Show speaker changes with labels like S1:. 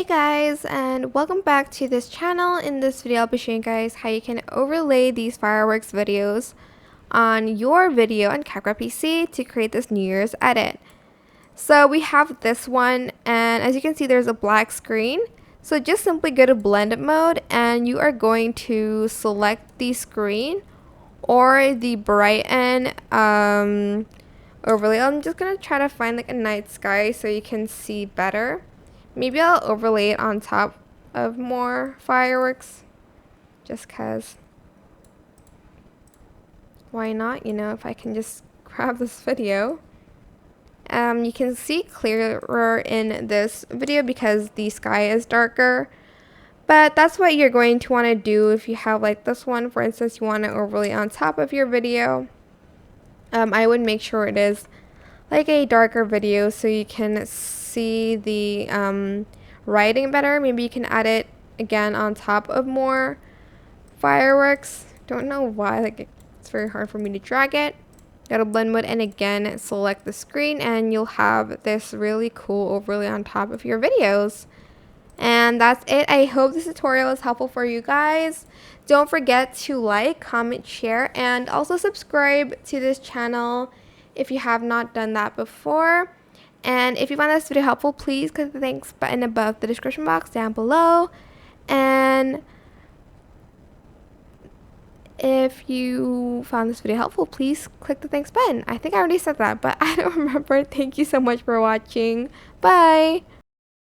S1: Hey guys, and welcome back to this channel. In this video I'll be showing you guys how you can overlay these fireworks videos on your video on Capcut PC to create this New Year's edit. So we have this one, and as you can see there's a black screen. So just simply go to blend mode and you are going to select the screen or the brighten overlay. I'm just gonna try to find like a night sky so you can see better. Maybe I'll overlay it on top of more fireworks, just cause why not, you know, if I can just grab this video. You can see clearer in this video because the sky is darker, but that's what you're going to want to do if you have like this one, for instance, you want to overlay on top of your video. I would make sure it is like a darker video so you can see the writing better. Maybe you can add it again on top of more fireworks. Don't know why, like it's very hard for me to drag it. Go to blend mode and again select the screen and you'll have this really cool overlay on top of your videos. And that's it. I hope this tutorial is helpful for you guys. Don't forget to like, comment, share, and also subscribe to this channel if you have not done that before. And if you found this video helpful, please click the thanks button above the description box down below. And if you found this video helpful, please click the thanks button. I think I already said that, but I don't remember. Thank you so much for watching. Bye!